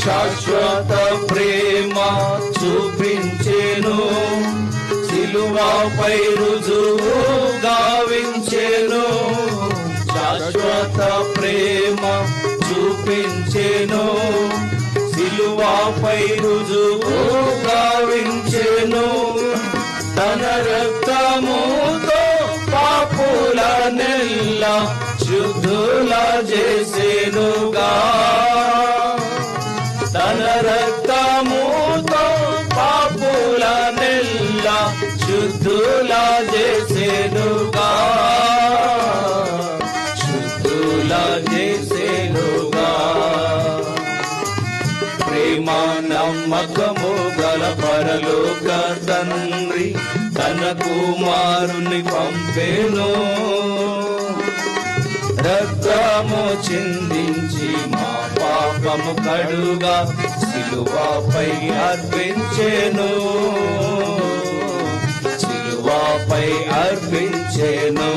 శాశ్వత ప్రేమ చూపించెను, సిలువపై రుజువు గావించెను. శాశ్వత ప్రేమ చూపించెను, సిలువపై రుజువు గావించెను. తన రక్తముతో పాపులనెల్లా శుద్ధుల చేసెనుగా. తన రక్తముతో పాపులనెల్లా శుద్ధుల చేసెనుగా, శుద్ధుల చేసెనుగా. ప్రేమ నమ్మకము గల పరలోక తండ్రి తన కుమారుని పంపెను, రక్తము చిందించి మా పాపము కడుగా సిలువపై అర్పించెను, సిలువపై అర్పించెను.